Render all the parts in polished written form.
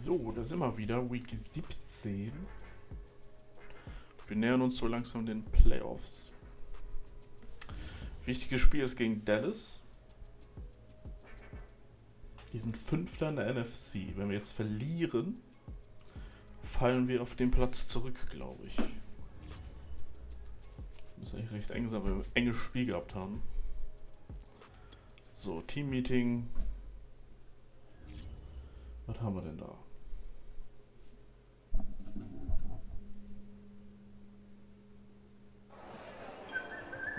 So, da sind wir wieder, Week 17. Wir nähern uns so langsam den Playoffs. Wichtiges Spiel ist gegen Dallas. Die sind Fünfter in der NFC. Wenn wir jetzt verlieren, fallen wir auf den Platz zurück, glaube ich. Das ist eigentlich recht eng sein, weil wir ein enges Spiel gehabt haben. So, Team-Meeting. Was haben wir denn da?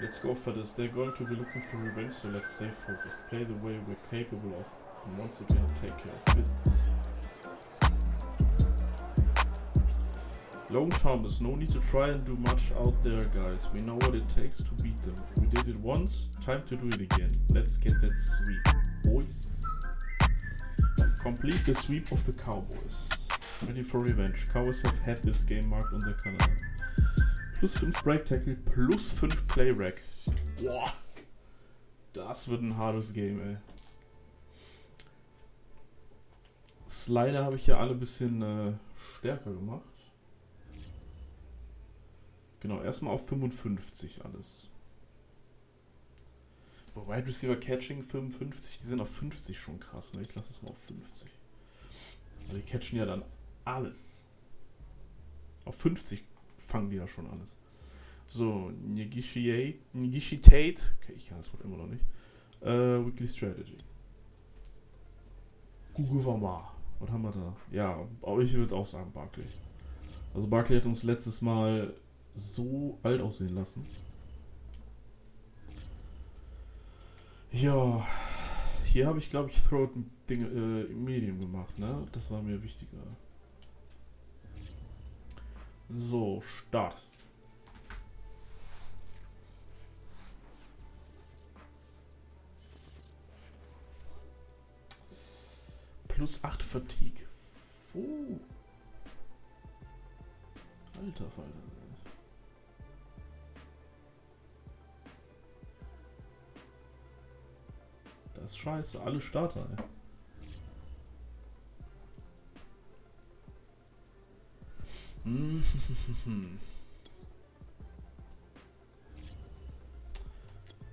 Let's go for this. They're going to be looking for revenge, so let's stay focused. Play the way we're capable of, and once again take care of business. Long Thomas, no need to try and do much out there, guys. We know what it takes to beat them. We did it once, time to do it again. Let's get that sweep, boys. Complete the sweep of the Cowboys. Ready for revenge. Cowboys have had this game marked on their calendar. Plus 5 Break Tackle, plus 5 Play Rack. Boah, das wird ein hartes Game, ey. Slider habe ich ja alle ein bisschen stärker gemacht. Genau, erstmal auf 55 alles. Wide Receiver Catching 55, die sind auf 50 schon krass, ne? Ich lasse es mal auf 50. Weil die catchen ja dann alles. Auf 50 fangen die ja schon alles. So, Negotiate. Okay, ich kann das Wort immer noch nicht. Weekly Strategy. Gouvernement. Was haben wir da? Ja, aber ich würde auch sagen Barkley. Also Barkley hat uns letztes Mal so alt aussehen lassen. Ja, hier habe ich, glaube ich, Throw-Dinge im Medium gemacht, ne? Das war mir wichtiger. So, Start. Plus 8 Fatigue. Alter Falter. Das ist scheiße. Alle Starter, ey.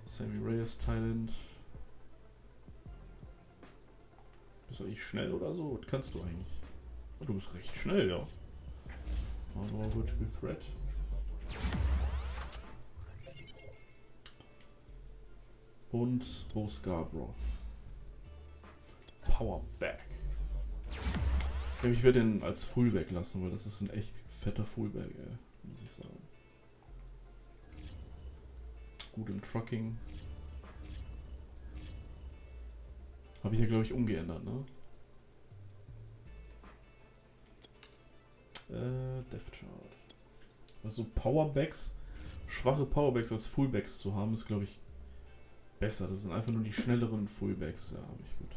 Sammy Reyes, Thailand. Bist du eigentlich schnell oder so? Was kannst du eigentlich? Du bist recht schnell, ja. Aber good to be threat. Und Bo Scarborough. Powerback. Ich glaube, ich werde den als Fullback lassen, weil das ist ein echt fetter Fullback, ey, muss ich sagen. Gut im Trucking. Habe ich ja, glaube ich, umgeändert, ne? Depth Chart. Also Powerbacks, schwache Powerbacks als Fullbacks zu haben, ist, glaube ich, besser. Das sind einfach nur die schnelleren Fullbacks. Ja, habe ich gut.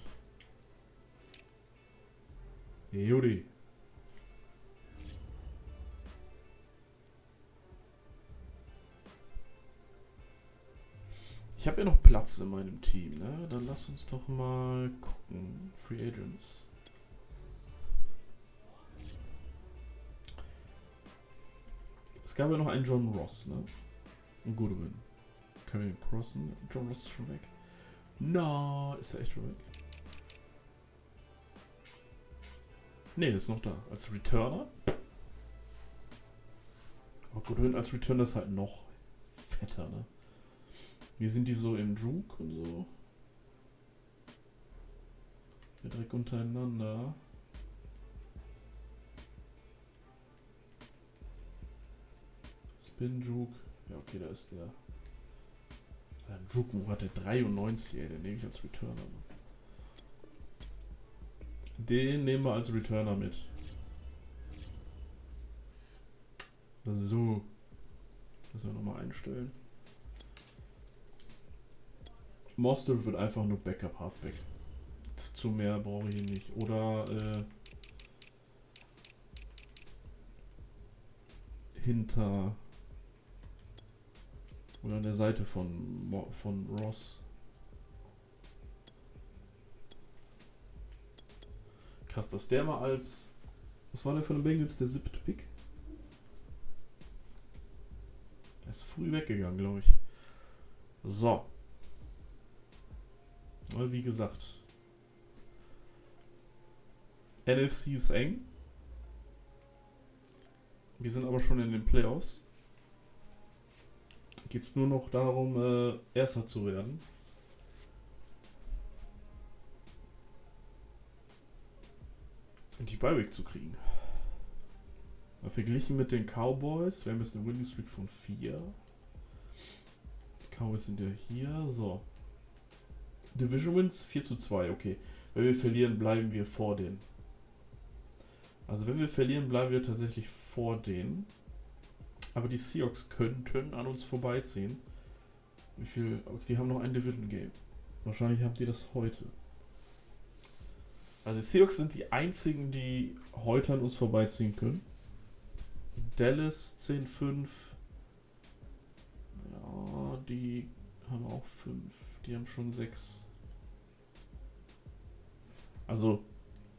Judy. Ich habe ja noch Platz in meinem Team, ne? Dann lass uns doch mal gucken. Free Agents. Es gab ja noch einen John Ross, ne? Ein Goodwin. Carry Crossen. John Ross ist schon weg. Na, ist er echt schon weg? Ne, ist noch da. Als Returner. Aber Goodwin als Returner ist halt noch fetter, ne? Wie sind die so im Juke und so? Ja, direkt untereinander. Spin Juke. Ja, okay, da ist der. Juke hat der 93, ey, den nehme ich als Returner. Den nehmen wir als Returner mit. So. Das wir nochmal einstellen. Monster wird einfach nur Backup Halfback. Zu mehr brauche ich ihn nicht. Oder hinter oder an der Seite von Ross. Krass, dass der mal als... Was war der von den Bengals? Der 7. Pick? Er ist früh weggegangen, glaube ich. So. Aber wie gesagt. NFC ist eng. Wir sind aber schon in den Playoffs. Geht es nur noch darum, Erster zu werden. Und die Bye-Week zu kriegen. Verglichen mit den Cowboys, wir haben jetzt eine Winning Streak von 4. Die Cowboys sind ja hier, so. Division Wins 4:2, okay. Wenn wir verlieren, bleiben wir vor denen. Also wenn wir verlieren, bleiben wir tatsächlich vor denen. Aber die Seahawks könnten an uns vorbeiziehen. Wie viel? Okay, die haben noch ein Division Game. Wahrscheinlich haben die das heute. Also die Seahawks sind die einzigen, die heute an uns vorbeiziehen können. Dallas 10-5. Ja, die haben auch 5. Die haben schon 6. Also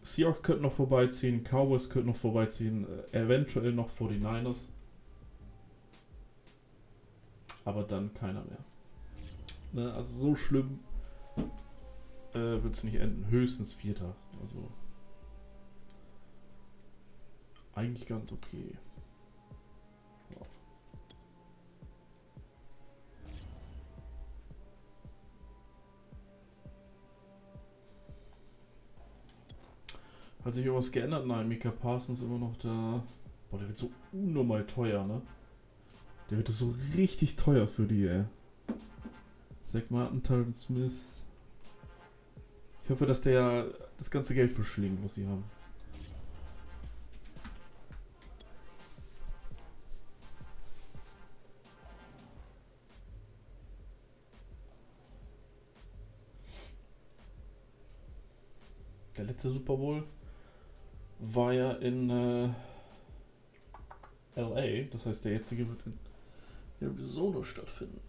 Seahawks könnten noch vorbeiziehen, Cowboys könnten noch vorbeiziehen, eventuell noch 49ers. Aber dann keiner mehr. Ne, also so schlimm wird es nicht enden. Höchstens 4. Also eigentlich ganz okay. Ja. Hat sich irgendwas geändert? Nein, Micah Parsons immer noch da. Boah, der wird so unnormal teuer, ne? Der wird so richtig teuer für die, ey. Zach Martin, Tyron Smith. Ich hoffe, dass der das ganze Geld verschlingt, was sie haben. Der letzte Super Bowl war ja in LA, das heißt der jetzige wird in Arizona stattfinden.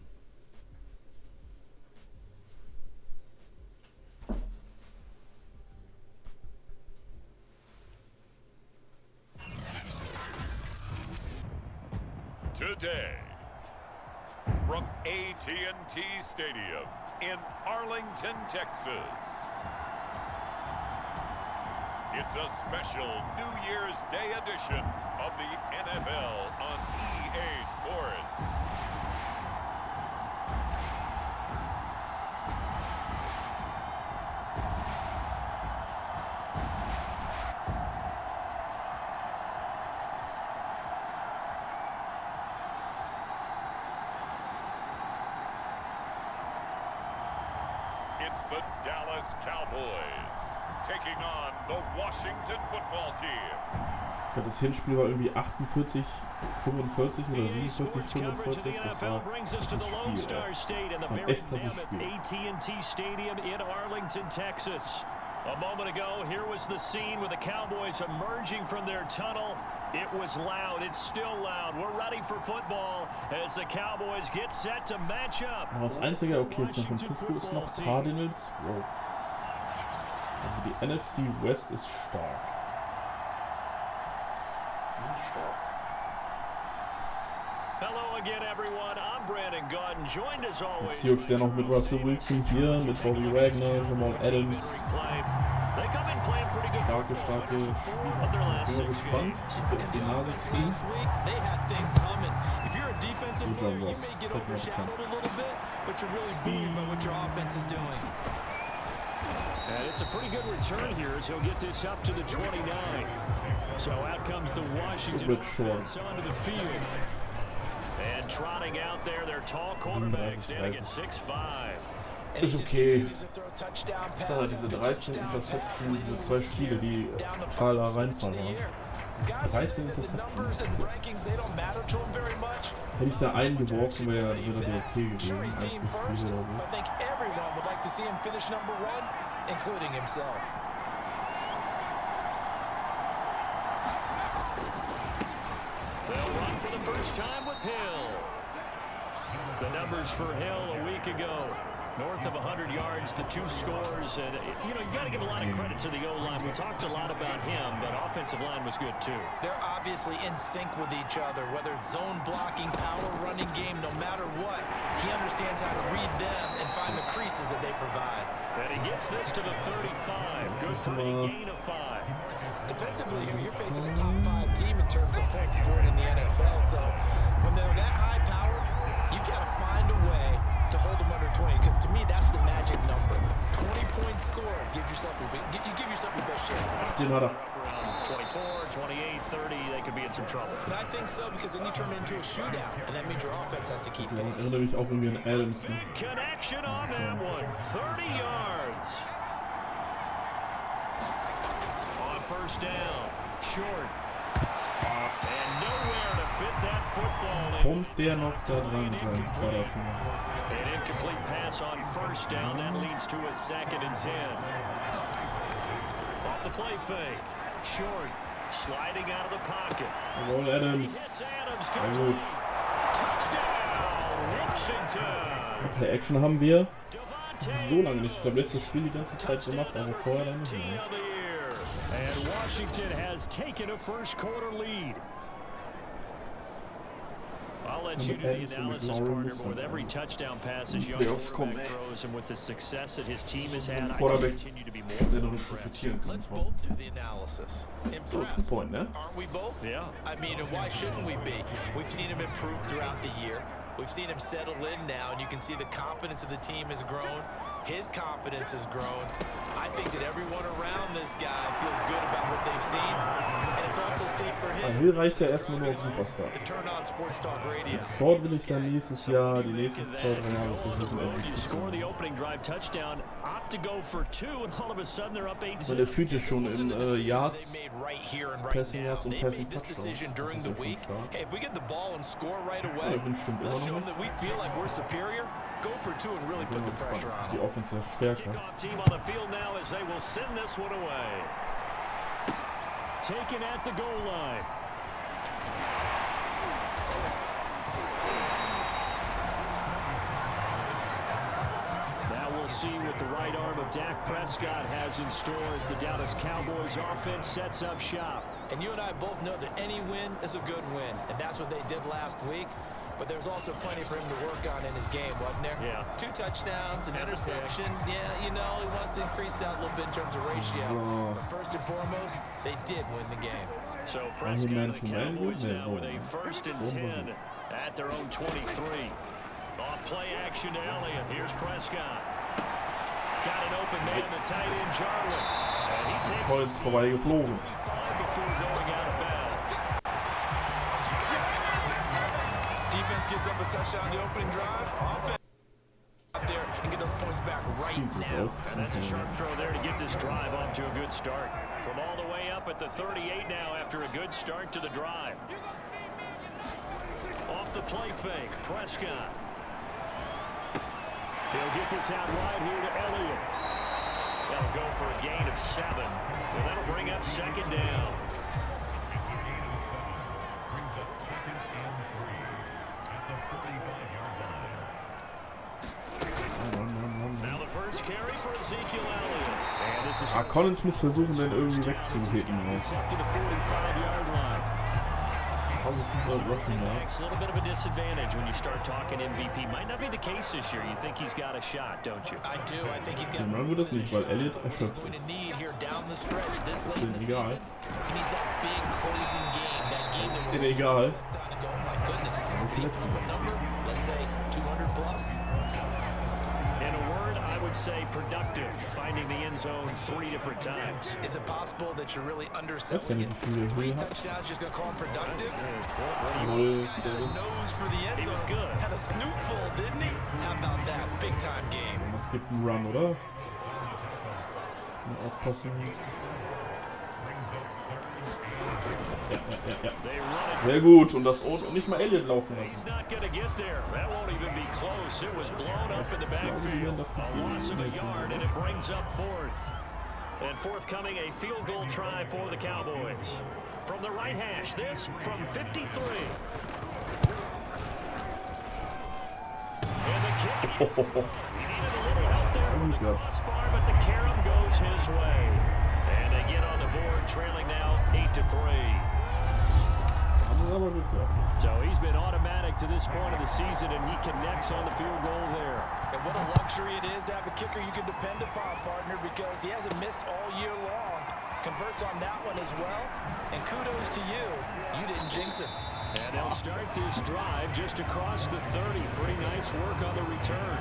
Today, from AT&T Stadium in Arlington, Texas. It's a special New Year's Day edition of the NFL on EA Sports. It's the Dallas Cowboys taking on the Washington Football Team. Das Hinspiel war irgendwie 48, 45 oder 47, 45. Das war ein krasses Spiel. Das war ein echt krasses Spiel. AT&T Stadium in Arlington, Texas. A moment ago, here was the scene with the Cowboys emerging from their tunnel. It was loud. It's still loud. We're ready for football as the Cowboys get set to match up. Aber das Einzige, okay, San Francisco ist noch Cardinals. Wow. Also die NFC West ist stark. Die sind stark. Hello again, everyone. I'm Brandon Gordon, joined as always. Seahawks ja noch mit Russell Wilson hier, mit Bobby Wagner, Jamal Adams. Starke Spiele. Ich bin gespannt, wie auf die Nase ziehen. John Ross, zeig mal bekannt. And it's a pretty good return here as he'll get this up to the 29. So out comes the Washington offense onto the field. And trotting out there, their tall quarterback standing at 6'5". Ist okay. Ich sage, diese 13 Interceptions, diese 2 Spiele, die total da reinfallen waren. 13 Interceptions. Hätte ich da einen geworfen, wäre der okay gewesen. Ein Spiel oder so. They'll run for the first time with Hill. The numbers for Hill a week ago. North of 100 yards, the 2 scores. And, you got to give a lot of credit to the O-line. We talked a lot about him, but offensive line was good, too. They're obviously in sync with each other, whether it's zone blocking, power running game, no matter what. He understands how to read them and find the creases that they provide. And he gets this to the 35. Good for a gain of 5. Defensively here, you're facing a top 5 team in terms of points scored in the NFL. So when they're that high powered, you've got to find a way to hold them under 20, because to me that's the magic number. 20 points scored gives yourself you give yourself your best chance. 24, 28, 30, they could be in some trouble. And I think so, because then you turn it into a shootout, and that means your offense has to keep pace. Ich erinnere mich auch irgendwie an Adams. Connection on that one. 30 yards. On first down. Short. And nowhere to fit that football in. Kommt der noch da dran sein? An incomplete pass on first down. That leads to a 2nd and 10. Off the play fake. Short. Sliding out of the pocket. Jawohl, Adams. Sehr gut. Touchdown, Washington. Play-Action haben wir so lange nicht. Ich glaube, letztes Spiel die ganze Zeit gemacht, aber vorher dann nicht mehr. And Washington has taken a first quarter lead. I'll let you do the analysis, partner, but with every touchdown pass his young quarterback throws, and with the success that his team has had, I continue to be more impressed. Let's both do the analysis. Impressed, aren't we both? Yeah. I mean, and why shouldn't we be? We've seen him improve throughout the year. We've seen him settle in now, and you can see the confidence of the team has grown. His confidence has grown. I think that everyone around this guy feels good about what they've seen, and it's also safe for him. Hier reicht ja erstmal nur auf Superstar. Turn on Sports Talk Radio. Short will ich dann nächstes Jahr, die nächsten 2-3 Jahre versuchen, endlich zu score the opening drive touchdown, opt to go for 2, and all of a sudden they're up 8-6. Weil der führt ja schon in Yards, Passing Yards und Passing Touchdown. Das ist ja schon stark. Hey, if we get the ball and score right away, Ja, der stimmt immer noch that we feel like we're superior. Go for 2 and really put the pressure on die Offense stärker. Team on the field now as they will send this one away. Taken at the goal line. Now we'll see what the right arm of Dak Prescott has in store as the Dallas Cowboys offense sets up shop. And you and I both know that any win is a good win, and that's what they did last week. But there's also plenty for him to work on in his game, wasn't there? Yeah. 2 touchdowns, an interception. Yeah, he wants to increase that a little bit in terms of ratio. But first and foremost, they did win the game. So Prescott and the Cowboys now with a 1st and 10 at their own 23. Off play action to Elliott. Here's Prescott. Got an open man, the tight end, Jarwin. And he takes Kreuz vorbeigeflogen. before going out of bounds. Defense gives up a touchdown the opening drive. Offense out there and get those points back right now. And that's a sharp throw there to get this drive off to a good start. From all the way up at the 38 now after a good start to the drive. Off the play fake, Prescott. He'll get this out wide here to Elliott. That'll go for a gain of 7. And that'll bring up 2nd down. Now the first carry for Ezekiel Elliott. And this is Collins muss versuchen, den irgendwie wegzuhitten. up to the 45-yard line. 1500 rushing yards. A little bit of a disadvantage when you start talking MVP. Might not be the case this year. You think he's got a shot, don't you? I do. I think he's got Machen wir das nicht, weil Elliott erschöpft going to ist. need here down the stretch this late Ist in the ihm egal. season. He needs that big closing game, that game Ist that ihm egal. go, my goodness, verletzen a number, let's say 200 plus. In a word, I would say productive, finding the end zone 3 different times. Is it possible that you're really Ich weiß gar underselling nicht, it? wie viele 3 Höhe hat. touchdowns, just gonna call him productive? 0, Had der a ist. nose for the end He was zone. good. Had a snoot full, didn't he? How about that big time game? Es gibt einen Run, oder? Mal aufpassen. Ja. They run it. Sehr gut. Und das und nicht mal Elliott laufen He's lassen. not going to get there. That won't even be close. It was blown up in the backfield. A loss of a yard, and it brings up 4th. And forthcoming, a field goal try for the Cowboys. From the right hash, this from 53. And the kick. Needed a little help there from the crossbar, but the carom goes his way. And they get on the board, trailing now 8-3. So he's been automatic to this point of the season, and he connects on the field goal there. And what a luxury it is to have a kicker you can depend upon, partner, because he hasn't missed all year long. Converts on that one as well. And kudos to you. You didn't jinx him. And they'll start this drive just across the 30. Pretty nice work on the return.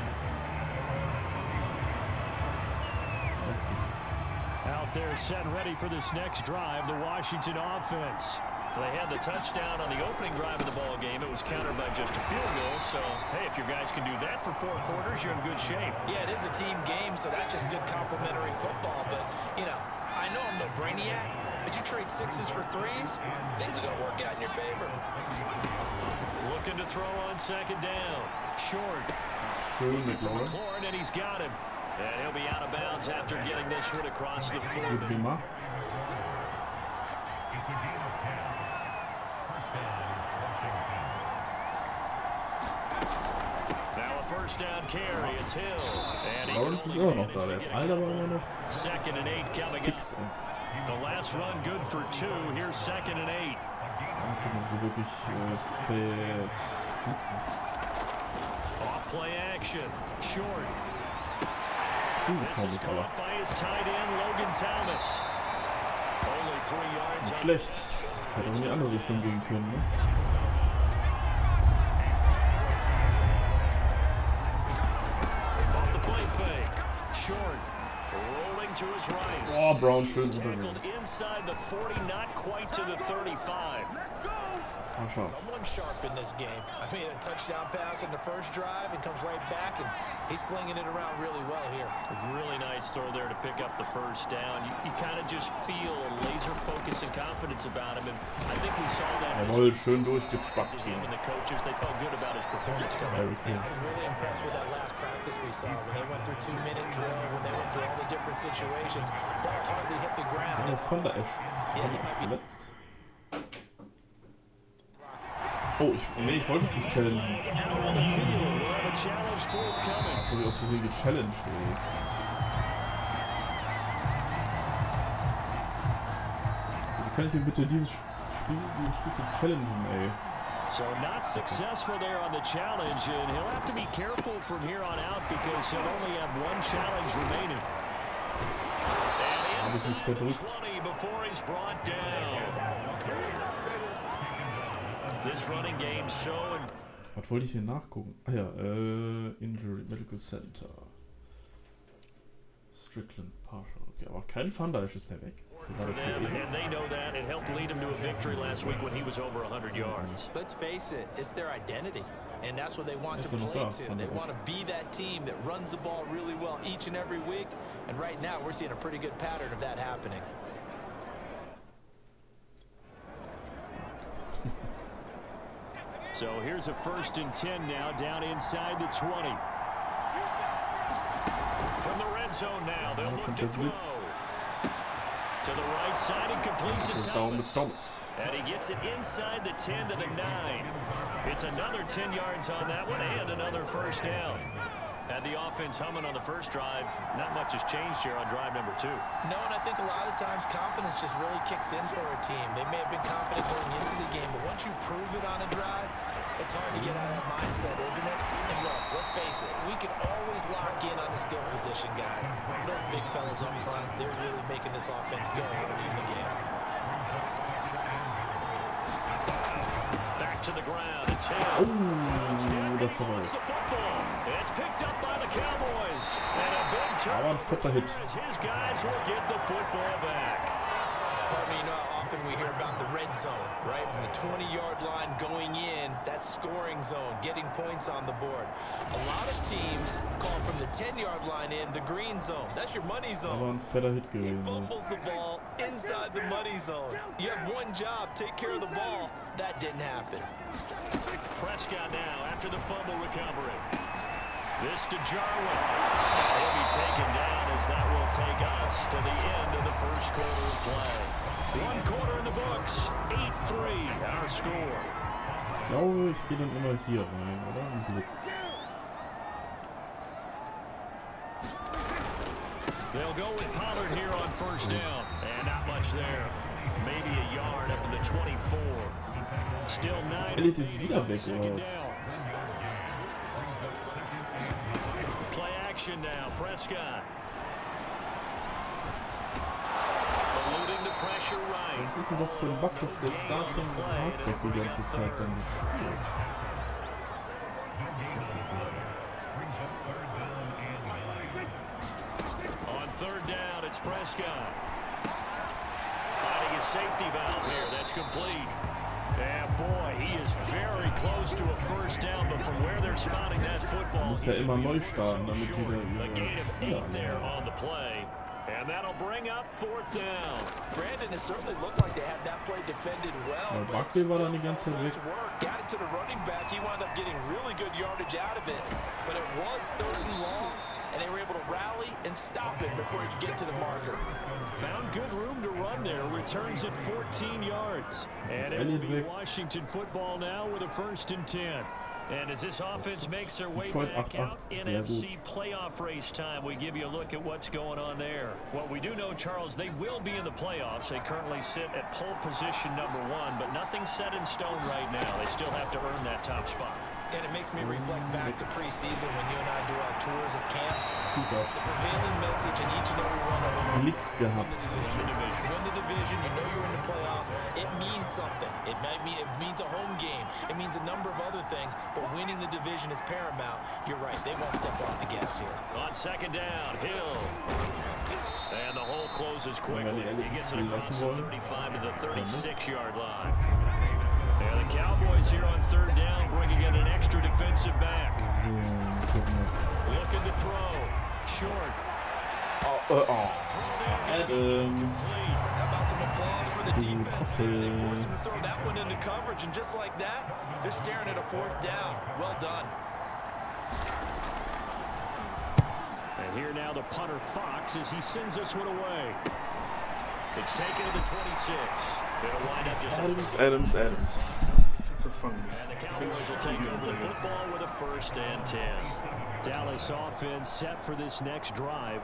Out there set ready for this next drive, the Washington offense. They had the touchdown on the opening drive of the ball game. It was countered by just a field goal. So, hey, if your guys can do that for 4 quarters, you're in good shape. Yeah, it is a team game, so that's just good complementary football. But, you know, I know I'm no brainiac, but you trade 6s for 3s, things are going to work out in your favor. Looking to throw on second down. Short. McLaurin, and he's got him. And he'll be out of bounds after getting this one across the 40. First down carry, it's Hill. And he Lawrence ist immer noch da, der ist alt, aber immer noch 2nd and 8 coming fix. up. The last run good for 2. Here's 2nd and 8. Dann kann man sie wirklich versplitzen. Off play action, short. This is caught by his tight end, Logan Thomas. Only 3 yards. Nicht schlecht. Hätte auch in die andere Richtung gehen können, ne? Short, rolling to his right. Oh, Brown schön tackled inside the 40, not quite to the 35. Someone sharp in this game. I mean, a touchdown pass on the first drive and comes right back, and he's flinging it around really well here. A really nice throw there to pick up the first down. You kind of just feel a laser focus and confidence about him, and I think we saw that. Jawohl, schön durchgepackt. And the coaches, they felt good about his performance coming. Yeah, I was really impressed with that last practice we saw when they went through 2-minute drill, when they went through all the different situations. Ball hardly hit the ground. Ja, von der Esch. Verletzt. Oh, ich wollte es nicht challengen. Achso, wie aus Versehen gechallenged, ey. Also kann ich denn bitte diesen Spiel zu challengen, ey? So not successful there on the challenge, and he'll have to be careful from here on out because he'll only have 1 challenge remaining. Habe ich mich verdrückt. 20 before he's brought down. This running game showing. Was wollte ich hier nachgucken? Ah ja, Injury Medical Center. Strickland partial. Okay, aber kein Fandaisch ist der weg. For them, and they know that. It helped lead him to a victory last week when he was over 100 yards. Let's face it, it's their identity, and that's what they want to play to. They want to be that team that runs the ball really well each and every week, and right now we're seeing a pretty good pattern of that happening. So here's a 1st and 10 now, down inside the 20. From the red zone now, they'll look to throw. To the right side and complete to Thomas. And he gets it inside the 10 to the 9. It's another 10 yards on that one and another first down. Had the offense humming on the first drive. Not much has changed here on drive number 2. No, and I think a lot of times confidence just really kicks in for a team. They may have been confident going into the game, but once you prove it on a drive, it's hard to get out of that mindset, isn't it? And look, let's face it, we can always lock in on the skill position, guys. Those big fellas up front, they're really making this offense go early in the game. Back to the ground, it's Hill. Das war the football. It's picked up by the Cowboys. And a big turn. His guys will get the football back. Pardon me, you know how often we hear about the red zone, right? From the 20-yard line going in, that scoring zone, getting points on the board. A lot of teams call from the 10-yard line in the green zone. That's your money zone. He fumbles the ball inside the money zone. You have one job, take care of the ball. That didn't happen. Prescott now after the fumble recovery. This to Jarwin. He'll be taken down as that will take us to the end of the first quarter of play. 1 quarter in the books. 8-3 our score. Ich glaube, ich gehe dann immer hier rein, oder? Ein Blitz. They'll go with Pollard here on first down. And not much there. Maybe a yard up to the 24. Still 9. Elliott ist wieder weg, oder was? Play action now. Prescott. Eluding the pressure right. Was ist denn das für ein Bug, dass der Starting Halfback die ganze Zeit dann nicht spielt? On third down, it's Prescott. Finding a safety valve here. That's complete. Yeah, boy, he is very close to a first down, but from where they're spotting that football, Muss ja immer neu starten, damit die da a gain of 8 ihre there on the play. And that'll bring up fourth down. Brandon, it certainly looked like they had that play defended well. Barkley war dann die ganze Zeit weg. Got it to the running back. He wound up getting really good yardage out of it. But it was third and long, and they were able to rally and stop it before he could get to the marker. Found good room to run there. Returns at 14 yards. And it will be Washington football now with a 1st and 10. And as this offense makes their way back out, NFC playoff race time, we give you a look at what's going on there. What we do know, Charles, they will be in the playoffs. They currently sit at pole position number 1, but nothing's set in stone right now. They still have to earn that top spot. And it makes me reflect back to preseason when you and I do our tours of camps. The prevailing message in each and every one of them is win the division. You know you're in the playoffs. It means something. It means a home game. It means a number of other things, but winning the division is paramount. You're right. They won't step off the gas here. On second down, Hill. And the hole closes quickly. He gets it across the 35 to the 36-yard line. Yeah, the Cowboys here on third down, bringing in an extra defensive back. Looking to throw. Short. Adams. How about some applause for the defense? They forced him to throw that one into coverage, and just like that, they're staring at a 4th down. Well done. And here now the punter Fox as he sends this one away. It's taken to the 26. It'll wind up just Adams. That's so funny. And the Cowboys will take over the football with a 1st and 10. Dallas offense set for this next drive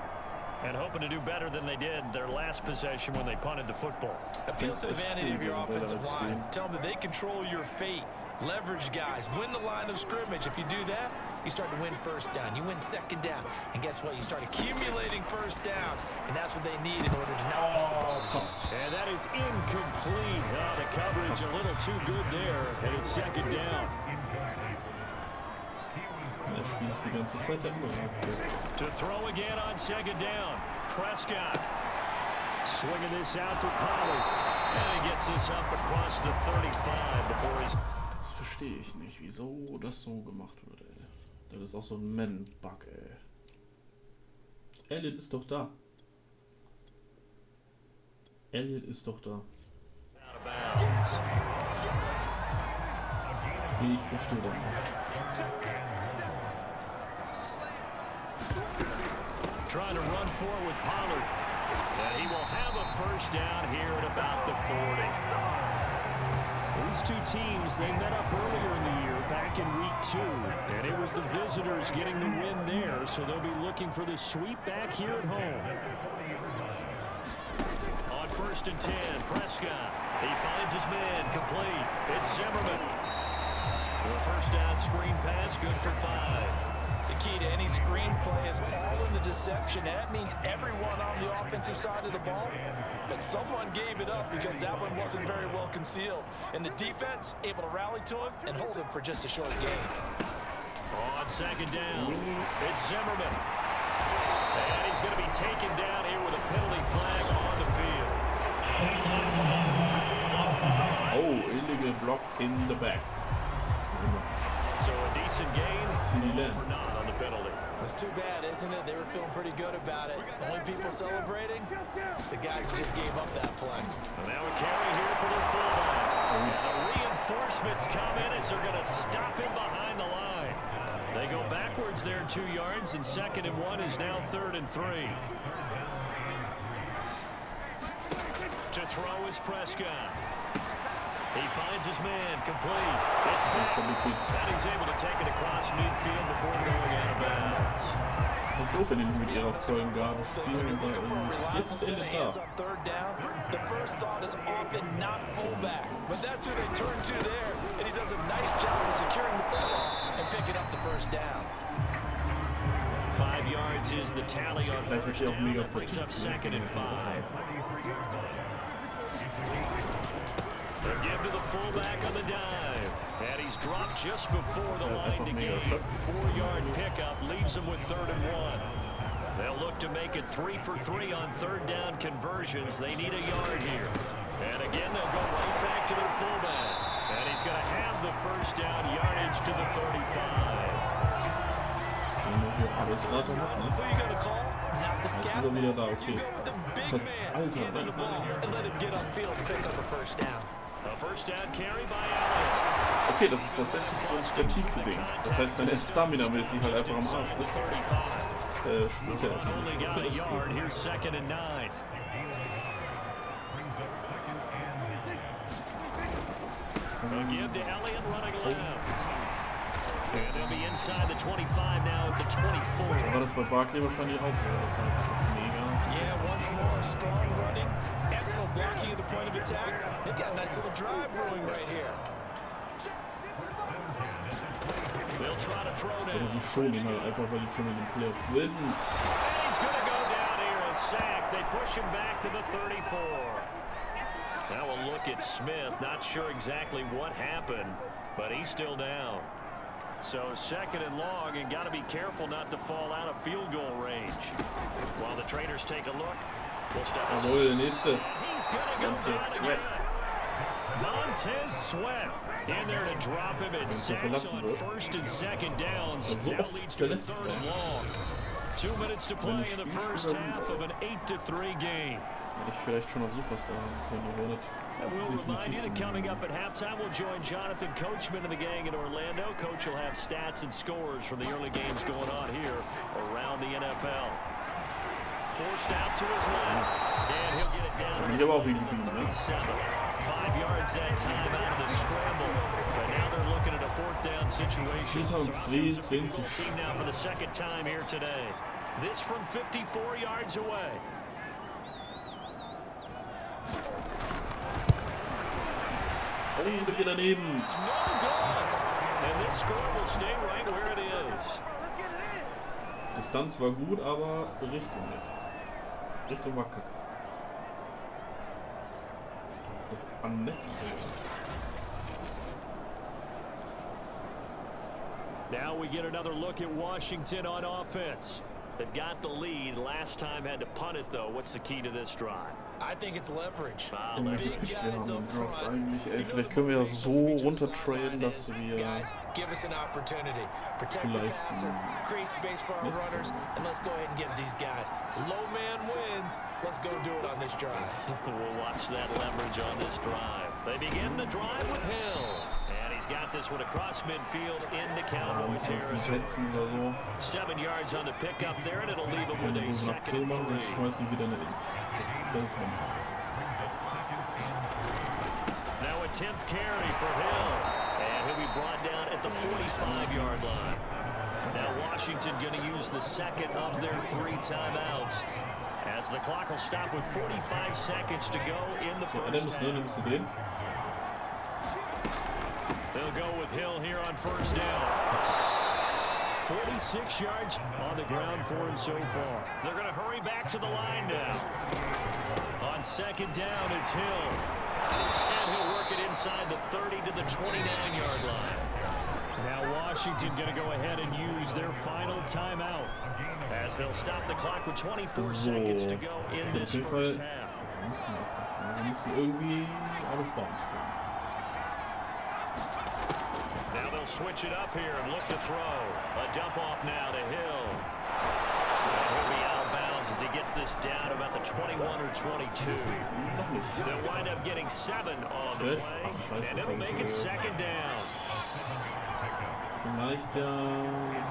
and hoping to do better than they did their last possession when they punted the football. Appeals to the vanity of your offensive line. Tell them that they control your fate. Leverage guys. Win the line of scrimmage. If you do that, you start to win 1st down. You win 2nd down. And guess what? You start accumulating 1st downs. And that's what they need in order to now. And that is incomplete. Oh, the coverage a little too good there. And it's 2nd down. To throw again on 2nd down. Prescott. Swinging this out for Pollard. And he gets this up across the 35 before he's... Das verstehe ich nicht, wieso das so gemacht wird, ey. Das ist auch so ein Madden-Bug, ey. Elliott ist doch da. Ich verstehe das nicht. Trying to run forward with Pollard. And he will have a 1st down here at about the 40. These two teams, they met up earlier in the year, back in week 2. And it was the visitors getting the win there, so they'll be looking for the sweep back here at home. On 1st and 10, Prescott. He finds his man, complete. It's Zimmerman. The 1st down screen pass, good for 5. The key to any screen play is all in the deception. That means everyone on the offensive side of the ball, but someone gave it up because that one wasn't very well concealed. And the defense able to rally to him and hold him for just a short gain. On 2nd down, it's Zimmerman. And he's going to be taken down here with a penalty flag on the field. Oh, illegal block in the back. So a decent gain, for not on the penalty. It's too bad, isn't it? They were feeling pretty good about it. Only people celebrating, the guys who just gave up that play. And now a carry here for their fullback. And the reinforcements come in as they're going to stop him behind the line. They go backwards there 2 yards, and 2nd and 1 is now 3rd and 3. To throw is Prescott. He finds his man, complete. It's good. And he's able to take it across midfield before going out of bounds. Es ist doof, wenn die mit ihrer vollen Garde spielen und jetzt ist Ende da. The first thought is often not fullback, but that's who they turn to there, and he does a nice job of securing the football and picking up the first down. 5 yards is the tally on first down. That brings up 2nd and 5. They give to the fullback on the dive. And he's dropped just before the line to gain. 4-yard pickup leaves him with 3rd and 1. They'll look to make it 3 for 3 on 3rd down conversions. They need a yard here. And again, they'll go right back to their fullback. And he's going to have the first down yardage to the 35. Aber ist gerade noch, ne? Jetzt ist er wieder da, okay. Alter, okay, das ist tatsächlich so ein Statik-Ding. Das heißt, wenn er Stamina-mäßig halt einfach am Arsch ist, spielt er erstmal nicht. Okay, das ist gut. And they'll be inside the 25 now at the 24. War das bei Barkley wahrscheinlich auch so? Das ist halt mega. Yeah, once more, strong running, excellent blocking at the point of attack. They've got a nice little drive brewing right here. They'll try to throw down. Ja, sie schonen ihn halt einfach, weil die schon in den Playoffs sind. He's going to go down here, a sack. They push him back to the 34. Now we'll look at Smith. Not sure exactly what happened, but he's still down. So 2nd and long, and got to be careful not to fall out of field goal range. While the trainers take a look, we'll step aside. Jawohl, der nächste. He's going to go down again. Montez Sweat in there to drop him at sacks on 1st and 2nd downs. Now leads to a 3rd and long. 2 minutes to play in the first half of an 8-3 game. Hätte ich vielleicht schon auf Superstar haben können, aber nicht. And we'll remind you that coming up at halftime, we'll join Jonathan Coachman and the gang in Orlando. Coach will have stats and scores from the early games going on here around the NFL. Forced out to his left, and he'll get it down. Ich habe auch hingeblieben, ne? 5 yards that time out of the scramble. But now they're looking at a 4th down situation. So team now for the 2nd time here today. This from 54 yards away. Oh, der geht daneben. Distanz war gut, aber Richtung nicht. Richtung war kacke. Am Netz. Now we get another look at Washington on offense. They've got the lead. Last time had to punt it though. What's the key to this drive? I think it's leverage. Big guys up front. Vielleicht können wir ja so runtertraden, dass wir give us an opportunity. Protect the passer, create space for our runners, and let's go ahead and get these guys. Low man wins. Let's go do it on this drive. We'll watch that leverage on this drive. They begin the drive with Hill. And he's got this one across midfield into Cowboy territory. 7 yards on the pickup there, and it'll leave him with a 2nd and 3. Now a 10th carry for Hill, and he'll be brought down at the 45-yard line. Now Washington going to use the 2nd of their 3 timeouts, as the clock will stop with 45 seconds to go in the first half. They'll go with Hill here on 1st down. 46 yards on the ground for him so far. They're going to hurry back to the line now. On 2nd down, it's Hill. And he'll work it inside the 30 to the 29-yard line. Now Washington going to go ahead and use their final timeout, as they'll stop the clock with 24 seconds to go in this first half. Wir müssen irgendwie out of bounds kommen. Now they'll switch it up here and look to throw. A dump off now to Hill. And he'll be out of bounds as he gets this down about the 21 or 22. They'll wind up getting 7 on the play, and it'll make it 2nd down. Vielleicht ja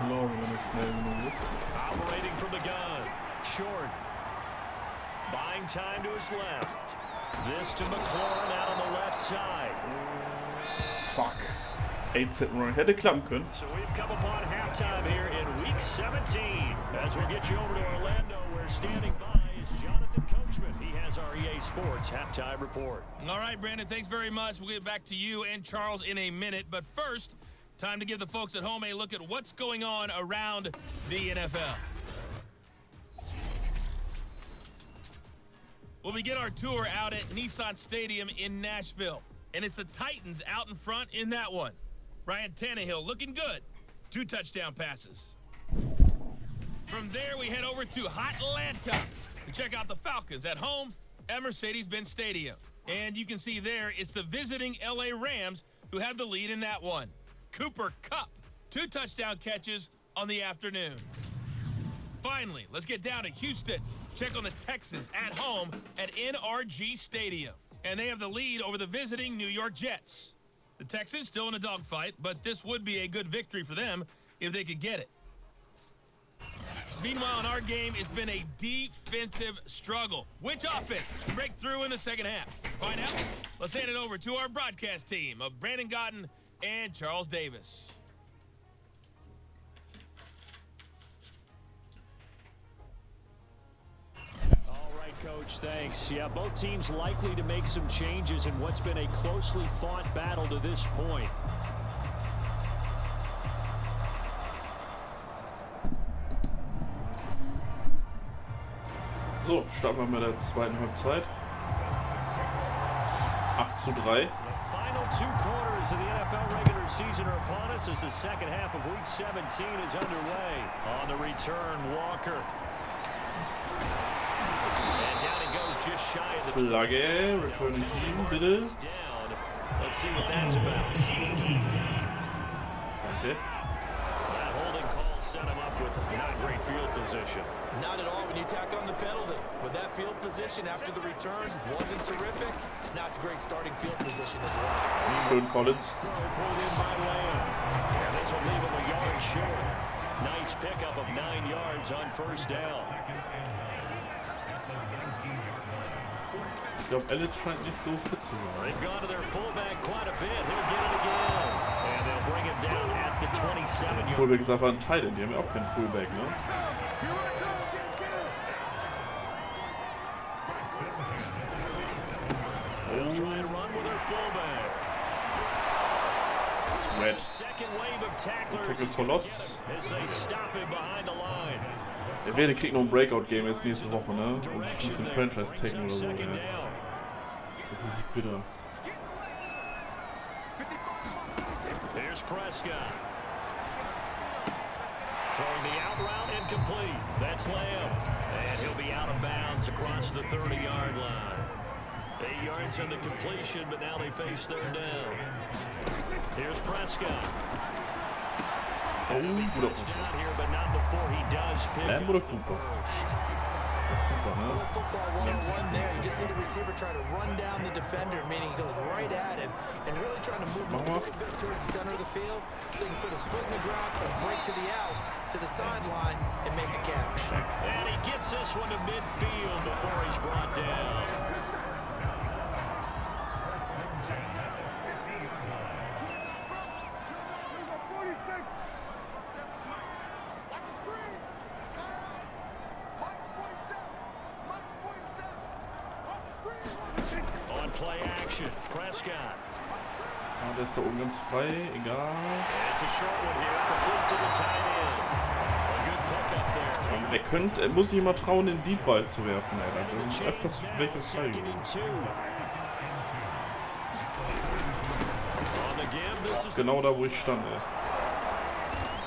Glory, wenn er schnell genug ist. Operating from the gun. Short. Buying time to his left. This to McLaurin out on the left side. Fuck. 8 run. Hätte klappen können. So we've come upon halftime here in week 17. As we get you over to Orlando, where standing by is Jonathan Coachman. He has our EA Sports halftime report. All right, Brandon, thanks very much. We'll get back to you and Charles in a minute. But first, time to give the folks at home a look at what's going on around the NFL. Well, we get our tour out at Nissan Stadium in Nashville. And it's the Titans out in front in that one. Ryan Tannehill looking good. 2 touchdown passes. From there, we head over to Atlanta to check out the Falcons at home at Mercedes-Benz Stadium. And you can see there, it's the visiting LA Rams who have the lead in that one. Cooper Kupp, 2 touchdown catches on the afternoon. Finally, let's get down to Houston. Check on the Texans at home at NRG Stadium. And they have the lead over the visiting New York Jets. The Texans still in a dogfight, but this would be a good victory for them if they could get it. Meanwhile, in our game, it's been a defensive struggle. Which offense can break through in the second half? Find out. Let's hand it over to our broadcast team of Brandon Gotten and Charles Davis. All right, Coach, thanks. Yeah, both teams likely to make some changes in what's been a closely fought battle to this point. So, starten wir mit der zweiten Halbzeit. 8:3. The final 2 quarters of the NFL regular season are upon us as the second half of week 17 is underway. On the return, Walker. And down he goes just shy of the Flagge, returning team, bitte. down. Let's see what that's about. Danke. That holding call set him up with not great field position. Not at all when you tack on the penalty. With that field position after the return wasn't terrific. It's not a great starting field position as well. Schön, Collins. Throw pulled in by Lamb. And this will leave him a yard short. Nice pickup of 9 yards on first down. Ich glaube, Elliott scheint nicht so fit zu sein. They've gone to their fullback quite a bit. He'll get it again. And they'll bring him down at the 27-yard. Fullback ist einfach ein Tight End. Die haben ja auch keinen Fullback, ne? Try and run with their fullback. Sweat. Second wave of tacklers Tackle for loss. as they stop him behind the line. Der Werde kriegt noch ein Breakout-Game jetzt nächste Woche, ne? Und ich muss den Franchise taken oder so, ja. Second down. Das ist richtig bitter. Here's Prescott. Throwing the out route incomplete. That's Lamb. And he'll be out of bounds across the 30-yard line. 8 yards on the completion, but now they face third down. Here's Prescott. Oh, guter Touchdown here, but not before he does pick Lamb up oder the Cooper? first. Cooper, ne? Football 1-on-1 there. You just see the receiver try to run down the defender, meaning he goes right at him and really trying to move him a little bit towards the center of the field so he can put his foot in the ground and break to the out, to the sideline, and make a catch. And he gets this one to midfield before he's brought down. On play action, Prescott. Ah, der ist da oben ganz frei, egal. It's a short one here, complete to the tight end. A good pickup there. Er muss sich immer trauen, den Deep Ball zu werfen, ey. Da sind öfters welche frei. On the give, this is Genau da, wo ich stand, ey.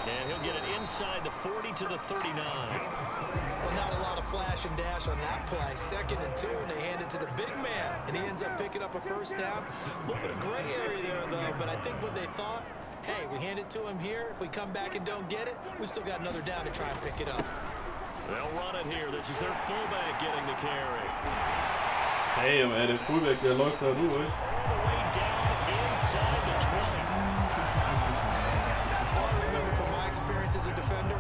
and he'll get it inside the 40 to the 39. Well, not a lot of flash and dash on that play. 2nd and 2, and they hand it to the big man, and he ends up picking up a first down. A little bit of gray area there, though, but I think what they thought, hey, we hand it to him here. If we come back and don't get it, we still got another down to try and pick it up. They'll run it here. This is their fullback getting the carry. Hey, ey, der Fullback, der läuft da durch. All the way down inside the 20. All I remember from my experience as a defender,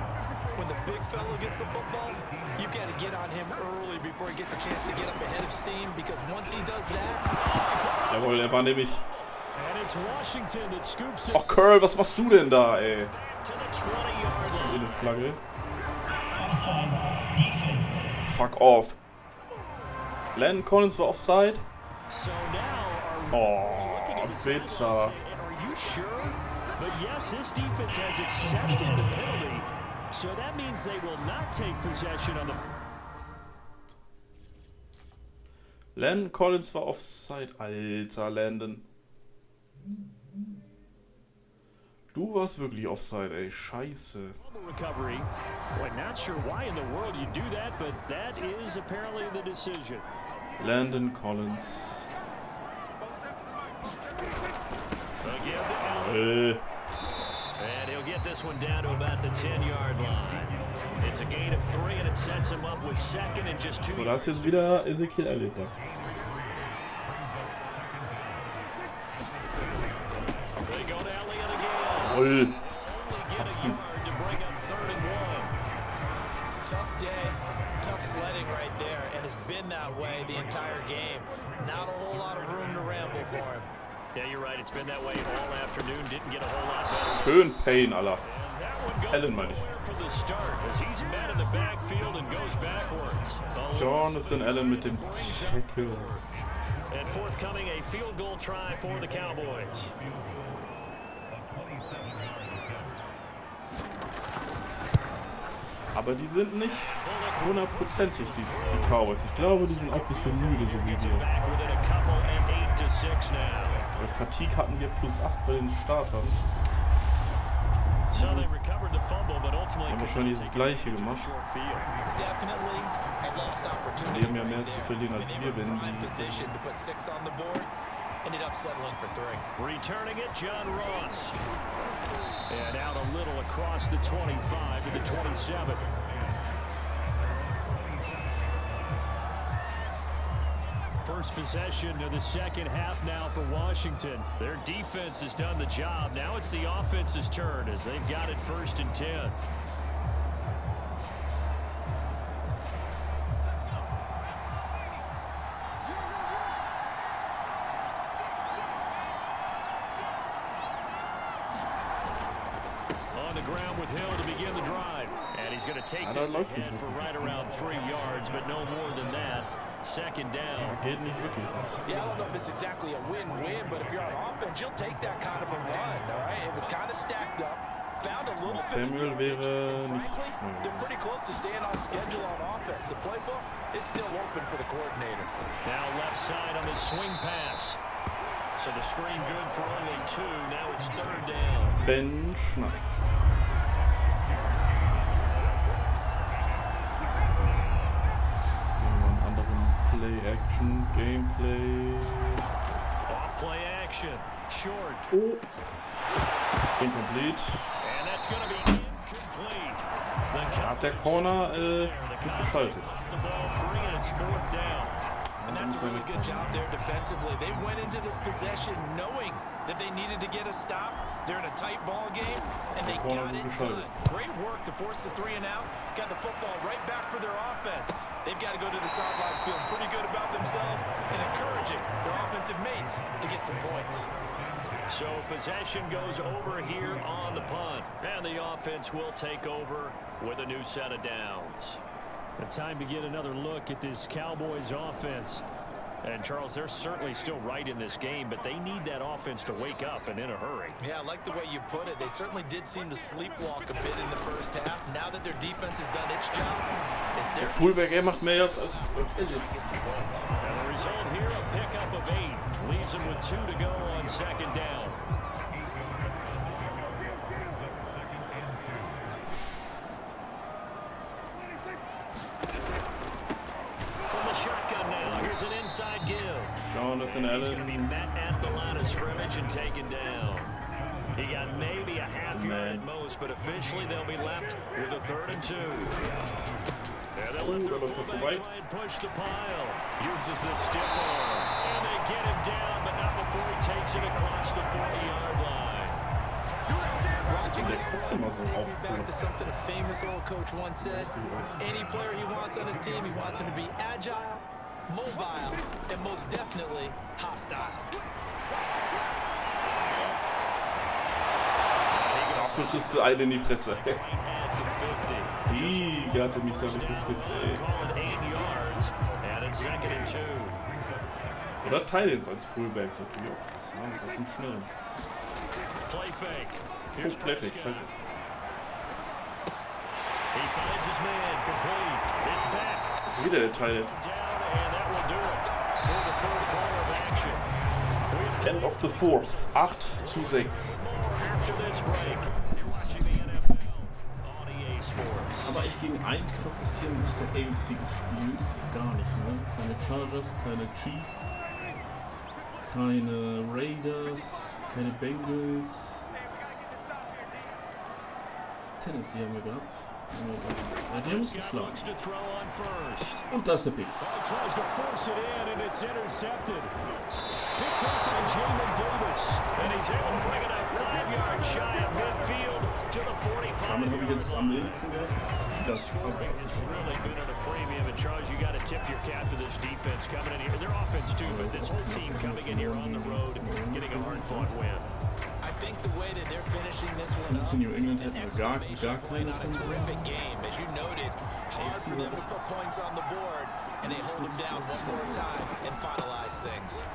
when the big fella gets the football, you got to get on him early before he gets a chance to get up ahead of steam, because once he does that... Jawohl, er war nämlich... And it's Washington that scoops it. Ach, Curl, was machst du denn da, ey? To the 20-yard line. Eine Flagge. Fuck off. Landon Collins war offside. So now Oh, bitter. Are you sure? But yes, this defense has accepted the penalty. So that means they will not take possession on the... Landon Collins war offside. Alter, Landon. Du warst wirklich offside, ey. Scheiße. recovery. Boy, not sure why in the world you do that, but that is apparently the decision. Landon Collins. And he'll get this one down to about the 10-yard line. It's a gain of 3 and it sets him up with second and just 2. So, da ist jetzt wieder Ezekiel Elliott da. They go to Elliott again. Jawohl. Only get a yard to bring up 3rd and 1. Tough day, tough sledding right there, and it's been that way the entire game. Not a whole lot of room to ramble for him. Yeah, you're right. It's been that way all afternoon. Didn't get a whole lot better. Schön Payne, Alter. That one goes Allen meine ich. nowhere from the start as he's met in the backfield and goes backwards. Jonathan Allen mit dem Tackle. And forthcoming a field goal try for the Cowboys. Aber die sind nicht hundertprozentig, die Cowboys. Ich glaube, die sind auch ein bisschen müde, so wie wir. Back within a couple and 8-6 now. Bei Fatigue hatten wir +8 bei den Startern. So they recovered the fumble, but ultimately Haben wahrscheinlich das Gleiche gemacht. short field. Definitely a lost opportunity. Die haben ja mehr zu verlieren als wir, wenn die... Position to put 6 on the board. Ended up settling for 3. Returning it, John Ross. And out a little across the 25 to the 27. First possession of the second half now for Washington. Their defense has done the job. Now it's the offense's turn as they've got it 1st and 10. On the ground with Hill to begin the drive. And he's going to take this ahead for right around 3 yards, but no more than that. 2nd down. Geht nicht wirklich was. Yeah, I don't know if it's exactly a win-win, but if you're on offense, you'll take that kind of a run, all right? It was kind of stacked up. Found a little Samuel wäre nicht frankly, schnell. they're pretty close to staying on schedule on offense. The playbook is still open for the coordinator. Now left side on the swing pass. So the screen good for only 2. Now it's 3rd down. Ben Schnapp. Play-Action, Gameplay. Off play action. Short. Oh. Incomplete. And that's going to be incomplete. Hat der Corner gut geschaltet. The ball free and it's 4th down. And that's a really good job there defensively. They went into this possession knowing that they needed to get a stop. They're in a tight ball game, and they got it done. Great work to force the 3 and out. Got the football right back for their offense. They've got to go to the sidelines feeling pretty good about themselves and encouraging their offensive mates to get some points. So possession goes over here on the punt. And the offense will take over with a new set of downs. The time to get another look at this Cowboys offense. And Charles, they're certainly still right in this game, but they need that offense to wake up and in a hurry. Yeah, I like the way you put it. They certainly did seem to sleepwalk a bit in the first half. Now that their defense has done its job, it's their Fullback, macht mehr als get some points. And the result here, a pickup of 8. Leaves them with 2 to go on 2nd down. From the shotgun now, here's an inside give. Jonathan He's going to be Allen. met at the line of scrimmage and taken down. He got maybe a half yard at most, but officially they'll be left with a 3rd and 2. And they'll let their fullback try and push the pile. Uses the stiff arm. And they get him down, but not before he takes it across the 40-yard line. watching Der guckt immer so takes auf. me back to something a famous old coach once said. Any player he wants on his team, he wants him to be agile, mobile, and most definitely hostile. Dafür kriegst du eine in die Fresse. Die hatte mich damit gestifft, ey. Oder Titans als Fullback ist natürlich auch krass, ne? Das sind schnell. Oh, Playfake, scheiße. Das ist wieder der Titan. End of the fourth. 8-6. Aber ich gegen ein krasses Team aus der AFC gespielt. Gar nicht, ne? Keine Chargers, keine Chiefs, keine Raiders, keine Bengals. Tennessee haben wir gehabt. Ja, die haben uns geschlagen. Und das ist der Pick. Damit habe ich jetzt am wenigsten gerechnet. Das I think the way that they're finishing this one up, New England an hätten wir excellent gar mission keine on a von terrific game. As you noted, hard for them to put points on the board, and they hold them down one more time and finalize things.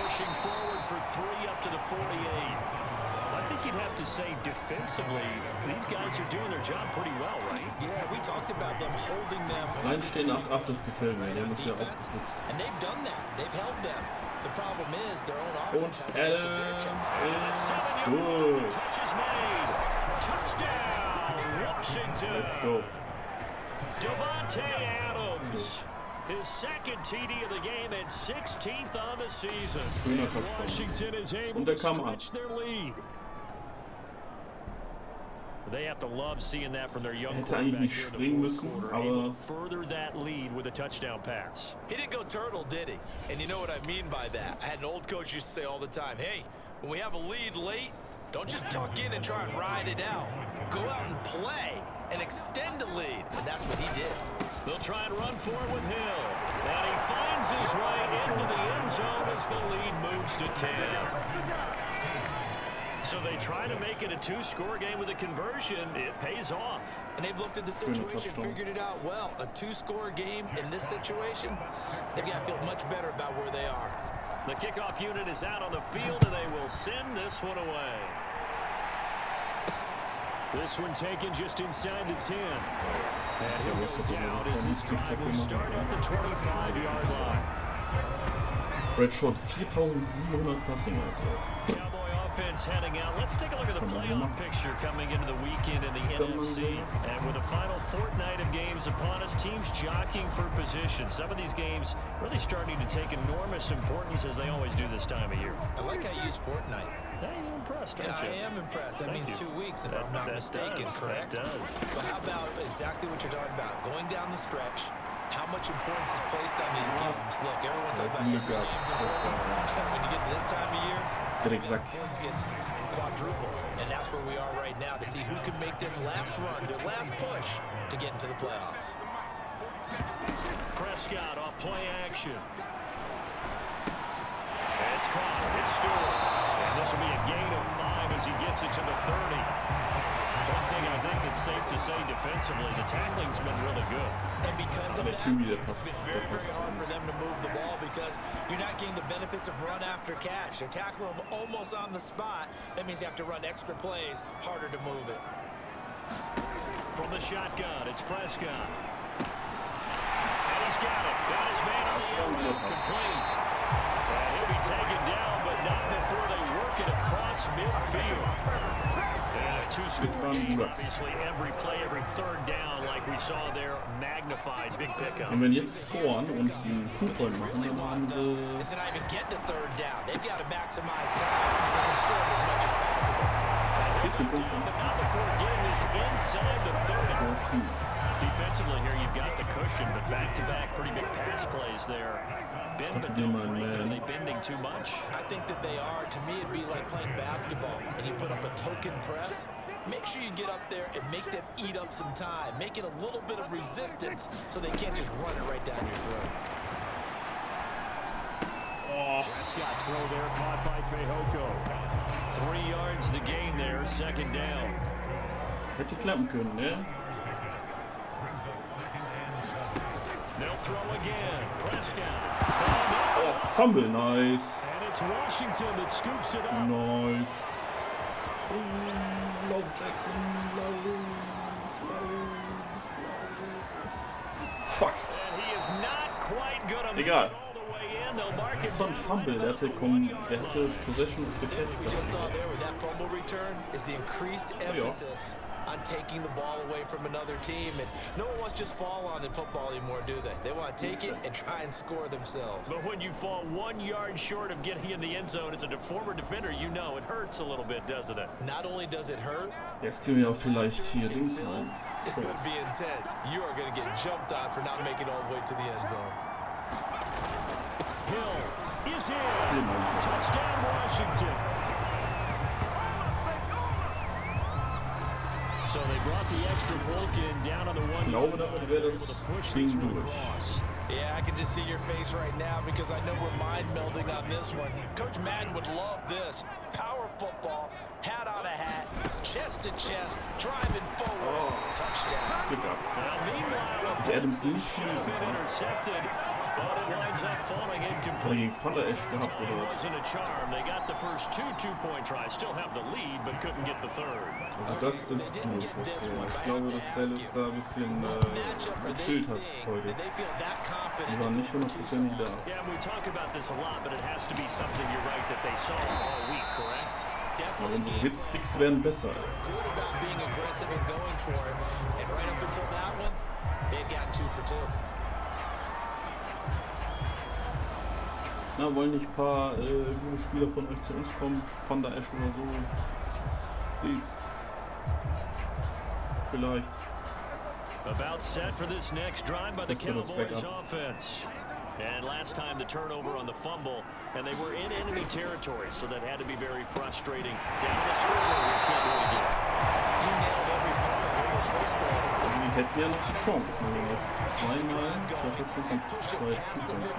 Pushing forward for 3 up to the 48. I think you'd have to say defensively, these guys are doing their job pretty well, right? Yeah, we talked about them holding them Nein, stehen 8-8, das gefällt mir. Die haben uns ja auch defense, geputzt. and they've done that. They've held them. The problem is their own offense Und has left their Adams chance. ist durch. Catch is made. Touchdown, Washington. Let's go. Devontae Adams. His second TD of the game and 16th on the season. Schöner Touchdown. Washington is able Und der to kam ab. stretch their lead. They have to love seeing that from their young Hätte eigentlich nicht quarterback springen here in the müssen, fourth quarter, aber able to further that lead with a touchdown pass. He didn't go turtle, did he? And you know what I mean by that. I had an old coach used to say all the time, hey, when we have a lead late, don't just tuck in and try and ride it out. Go out and play and extend the lead. And that's what he did. They'll try and run for it with Hill. And he finds his way into the end zone as the lead moves to 10. So they try to make it a 2-score game with a conversion. It pays off. And they've looked at the situation, figured it out well. A 2-score game in this situation, they've got to feel much better about where they are. The kickoff unit is out on the field, and they will send this one away. This one taken just inside the 10. And he'll go down as this drive will start at the 25-yard line. Red Shot 4.700 Passing, also. Cowboy offense heading out. Let's take a look at the playoff picture coming into the weekend in the NFC. And with the final fortnight of games upon us, teams jockeying for position. Some of these games really starting to take enormous importance as they always do this time of year. I like how you use Fortnite. Hey, you're impressed, aren't Yeah, you? I am impressed. That Thank means you. 2 weeks, if I'm not mistaken, correct? That does. But how about exactly what you're talking about? Going down the stretch, how much importance is placed on these games? Look, everyone's talking about every game's important. When you get to this time of year, importance gets quadruple. And that's where we are right now to see who can make their last run, their last push to get into the playoffs. Prescott off play action. It's caught. It's Stewart. And this will be a gain of 5 as he gets it to the 30. One thing I think that's safe to say defensively, the tackling's been really good. And because of that, it's been very, very hard for them to move the ball because you're not getting the benefits of run after catch. They tackle them almost on the spot. That means you have to run extra plays, harder to move it. From the shotgun, it's Prescott. And he's got it. Got his man on the open. Complete. And he'll be taken down, but not before they work it across midfield. And a 2-score game, obviously every play, every third down, like we saw there, magnified, big pickup. Und wenn jetzt scoren und einen Two-Point machen, dann machen sie... It's not even getting to third down. They've got to maximize time and conserve as much as possible. 14 Punkte. But not before getting this inside the 30. Defensively here, you've got the cushion, but back-to-back pretty big pass plays there. Bend but don't break. Are they bending too much? I think that they are. To me, it'd be like playing basketball, and you put up a token press. Make sure you get up there and make them eat up some time. Make it a little bit of resistance so they can't just run it right down your throat. Prescott's throw there caught by Fehoko. 3 yards the gain there, second down. Hätte klappen können, ne? They'll throw again. Prescott. Oh, fumble, nice. And it's Washington that scoops it up. Nice. Lauf, Jackson, lauf. Fuck. And he is not quite good on Egal. Das war ein Fumble, der hätte Possession auf What we just saw there with that fumble return is the increased emphasis on taking the ball away from another team. And no one wants to just fall on in football anymore, do they? They want to take it and try and score themselves. But when you fall 1 yard short of getting in the end zone as a former defender, you know it hurts a little bit, doesn't it? Not only does it hurt, jetzt können wir auch vielleicht hier links rein. It's going to be intense. You are going to get jumped on for not making it all the way to the end zone. Hill is in. Touchdown, Washington. So they brought the extra bulk in down on the 1 Ich glaube, damit wäre das Ding durch. Yeah, I can just see your face right now because I know we're mind melding on this one. Coach Madden would love this. Power football, hat on a hat, chest to chest, driving forward. Touchdown. Glück gehabt. Meanwhile, Sich Adams nicht schießen kann. intercepted. But it winds up falling Hat er incomplete. gegen Thunder echt gehabt, oder? Wasn't a charm. They got the first two-point tries, still have the lead, but couldn't get the third. Also das ist nur frustrierend. Ich glaube, dass Dallas da ein bisschen gechillt hat heute. Die waren nicht 100% da. Yeah, we talk about this a lot, but it has to be something, you're right, that they saw all week, correct? Aber unsere Hitsticks werden besser. Good about being aggressive and going for it. And right up until that one, they'd got 2 for 2. Na, wollen nicht ein paar gute Spieler von euch zu uns kommen? Van der Esch oder so? Dix. Vielleicht. About set for this next drive by the Cowboys offense. And last time the turnover on the fumble, and they were in enemy territory, so that had to be very frustrating. Down the scoreboard, we can't do it again. You nailed every part of what was frustrating. Sie hätten ja noch die Chance, wenn wir das zweimal, zwei Touchdowns und zwei Touchdowns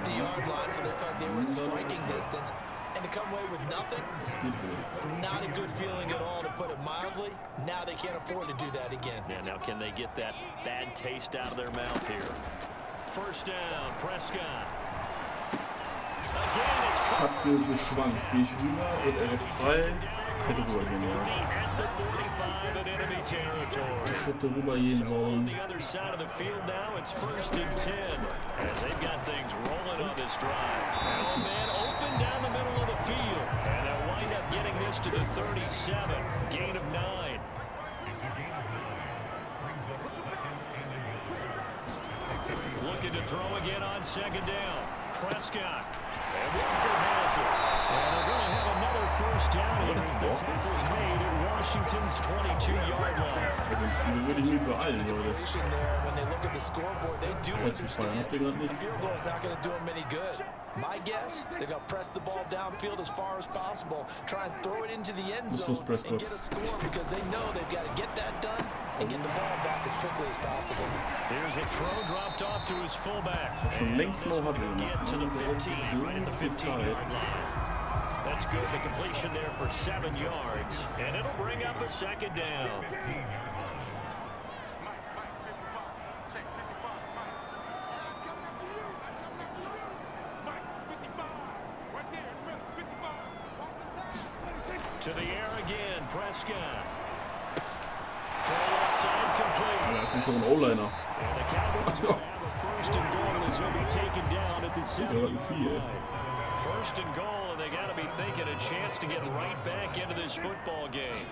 machen. And to come away with nothing, Das geht wohl. not a good feeling at all, to put it mildly. Now they can't afford to do that again. Yeah, now can they get that bad taste out of their mouth here? First down, Prescott. Again, it's Hab nur geschwankt. Gehe ich rüber und er wird frei. Hätte rübergehen sollen. Hätte rübergehen sollen. The other side of the field now, it's 1st and 10 as they've got things rolling on this drive. Oh man, open down the middle of the field, and they'll wind up getting this to the 37, gain of 9. Looking to throw again on second down. Prescott. And Walker has it. And they're going to have another first down here as the tackle's made at Washington's 22-yard line. Also im Spiel würde ich mich beeilen, Leute. When they look at the scoreboard, they do Zeit zu feiern. Habt ihr gerade A nicht? field goal is not going to do them any good. My guess, they're going to press the ball downfield as far as possible, try and throw it into the end zone and get a score because they know they've got to get that done and get the ball back as quickly as possible. Here's a throw dropped off to his fullback. Schon längst noch hat er Get to the 15, right at the 15-yard line. That's good. The completion there for 7 yards, and it'll bring up a second down. To the air again, Prescott. Throw offside complete. Das ist doch ein O-Liner. And the Cowboys will have a first and goal as he'll be taken down at the 7. First and goal, and they got to be thinking a chance to get right back into this football game.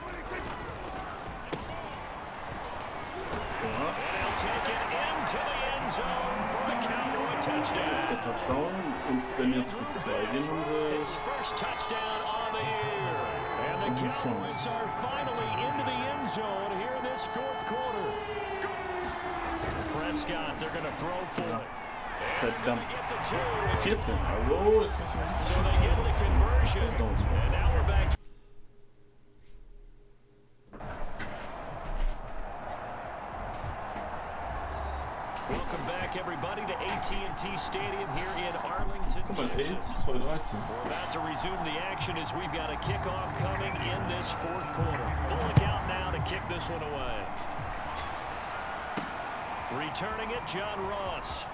And he'll take it into the end zone for a Cowboy touchdown. Das ist der Touchdown. Und wenn jetzt für 2 gehen, haben sie... His first touchdown on the year. And the Cowboys are finally into the end zone here in this 4th quarter. Prescott, they're going to throw for it. Verdammt. Get the 2. 14. Hallo, jetzt müssen wir nicht So they get the conversion. And now we're back. Welcome back, everybody, to AT&T Stadium here in Arlington, Guck mal, Texas. 2-13. We're about to resume the action as we've got a kickoff coming in this fourth quarter. We'll look out now to kick this one away. Returning it, John Ross.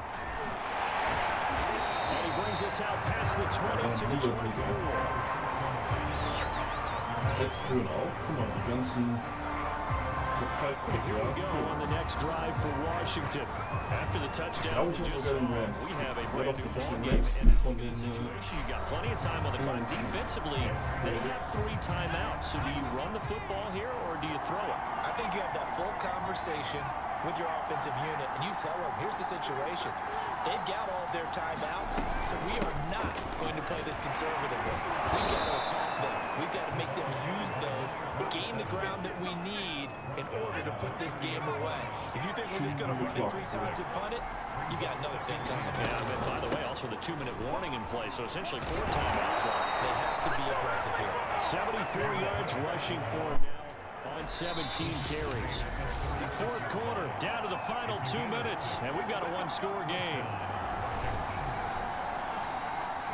And he brings us out past the 20-24. Jets führen auch. Guck mal, die ganzen Here we go on the next drive for Washington. After the touchdown, glaube ich auch sogar den Rams. we have a Ja, brand doch, new die ball hatten game. Rams And von den situation, you've got plenty of time on the clock. Defensively, they have 3 timeouts. So do you run the football here or do you throw it? I think you have that full conversation with your offensive unit, and you tell them, here's the situation. They've got all their timeouts, so we are not going to play this conservatively. We've got to attack them. We've got to make them use those, gain the ground that we need in order to put this game away. If you think we're just going to run it 3 times and punt it, you got another thing coming. Yeah, and by the way, also the 2-minute warning in play, so essentially 4 timeouts left. They have to be aggressive here. 74 yards rushing for him now on 17 carries. Fourth quarter, down to the final 2 minutes, and we've got a 1-score game.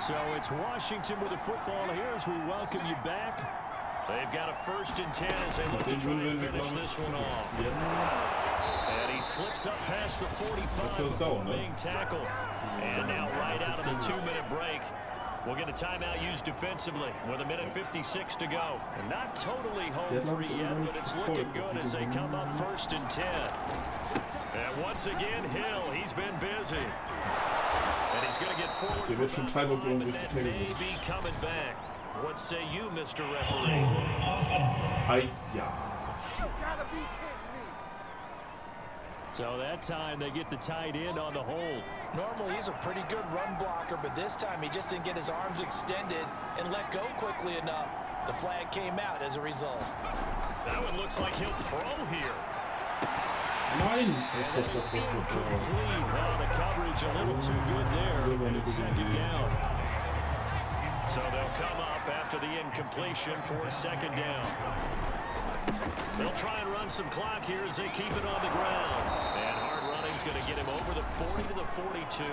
So it's Washington with the football here as we welcome you back. They've got a 1st and 10 as they look to try and finish this one off. And he slips up past the 45 before being tackled. And now right out of the 2-minute break, we'll get a timeout used defensively with 1:56 to go. And not totally home free yet, but it's looking good as they come up 1st and 10. And once again, Hill, he's been busy. And he's going to get forward for but that may be coming back. What say you, Mr. Referee? So that time they get the tight end on the hold. Normally he's a pretty good run blocker, but this time he just didn't get his arms extended and let go quickly enough. The flag came out as a result. That one looks like he'll throw here. Nein! And it is incomplete. Well, the coverage a little too good there, and it's 2nd down. So they'll come up after the incompletion for 2nd down. They'll try and run some clock here as they keep it on the ground. And hard running's going to get him over the 40 to the 42.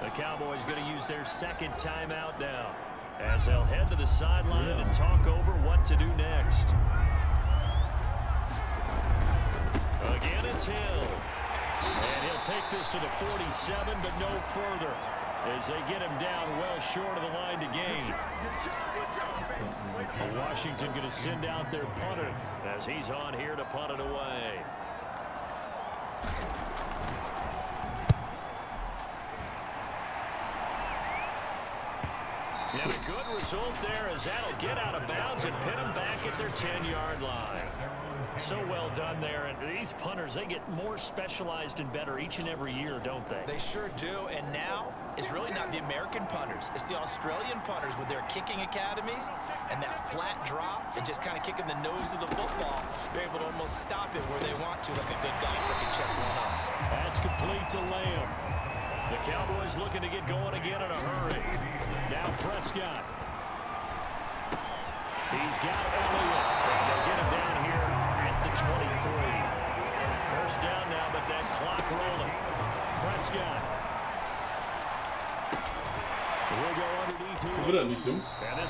The Cowboys going to use their 2nd timeout now as they'll head to the sideline and talk over what to do next. Again, it's Hill. And he'll take this to the 47, but no further as they get him down well short of the line to gain. Washington going to send out their punter as he's on here to punt it away. And a good result there as that'll get out of bounds and pin them back at their 10-yard line. So well done there, and these punters, they get more specialized and better each and every year, don't they? They sure do, and now it's really not the American punters. It's the Australian punters with their kicking academies and that flat drop and just kind of kicking the nose of the football. They're able to almost stop it where they want to, like a good golfer can check one up. That's complete to Lamb. The Cowboys looking to get going again in a hurry. Now Prescott. He's got Elliott. They'll get him down here at the 23. 1st down now, but that clock rolling. Prescott. We'll go underneath here. And this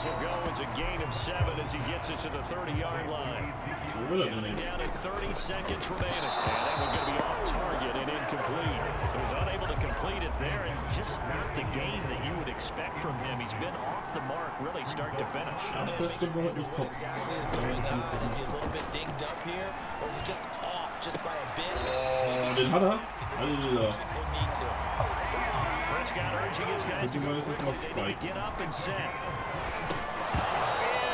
will go as a gain of 7 as he gets it to the 30-yard line. Counting down at 30 seconds remaining. And that one's going to be off target and incomplete. So he's unable to complete it there, and just not the game that you would expect from him. He's been off the mark really start to finish. Exactly is going on. Is he a little bit dinged up here, or is he just off just by a bit? Den hat er. He'll need to. Prescott urging his guys to go quickly. They need to get up and set.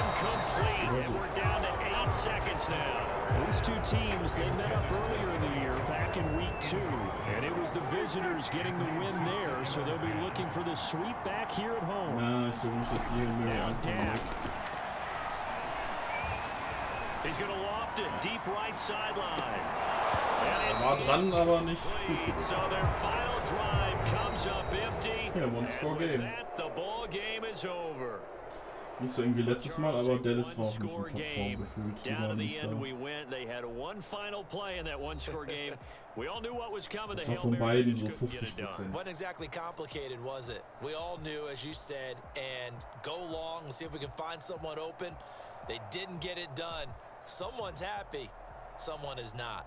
Incomplete. And we're down to 8 seconds now. These two teams, they met up earlier in the year, back in week 2. And it was the visitors getting the win there, so they'll be looking for the sweep back here at home. Now Dak. He's going to loft it deep right sideline. War dran, aber nicht gut. So their final drive comes up empty. Ja, One-Score-Game. The ball game is over. Nicht so irgendwie letztes Mal, aber Dallas war auch nicht in Topform gefühlt. Die Down to waren the nicht end da. we went. They had one final play in that one-score game. We all knew what was coming. Das The war Hail von Mary beiden just so couldn't get it done. 50%. Wasn't exactly complicated, was it? We all knew, as you said, and go long and see if we can find someone open. They didn't get it done. Someone's happy. Someone is not.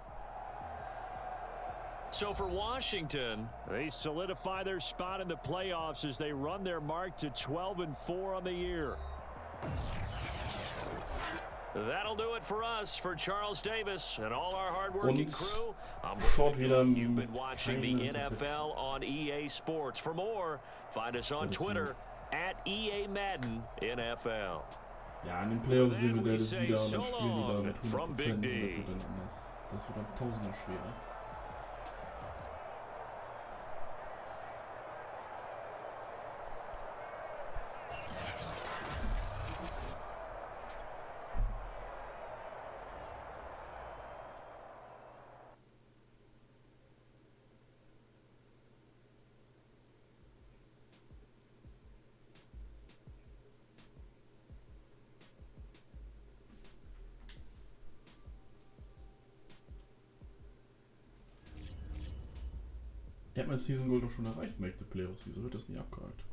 So for Washington, they solidify their spot in the playoffs as they run their mark to 12-4 on the year. That'll do it for us, for Charles Davis and all our hard-working crew. Schaut wieder You've been watching the NFL on EA Sports. For more, find us on Twitter at EA Madden NFL. Ja, in den Playoffs sehen wir Dallas wieder und dann spielen die da mit 100% und das wird dann anders. Das wird dann tausendmal schwerer. Er hat mein Season Goal doch schon erreicht, Make the Playoffs. Wieso wird das nie abgehakt?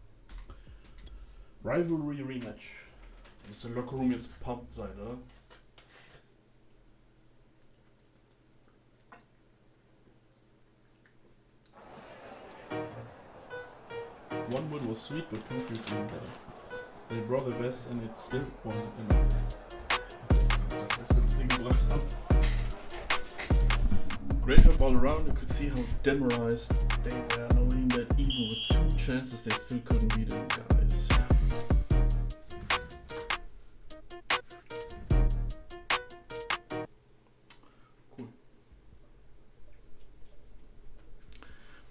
Rivalry Rematch. Muss der Lockerroom jetzt pumped sein, oder? One win was sweet, but two feels even better. They brought the best and it still wasn't enough. Das Beste, was sie gebracht haben. Great job all around. You could see how demorized they were, knowing that even with two chances they still couldn't beat them guys. Cool.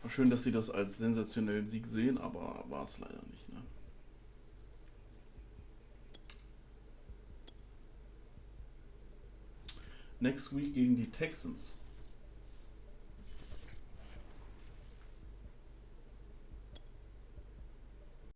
War schön, dass sie das als sensationellen Sieg sehen, aber war es leider nicht, ne? Next week gegen die Texans.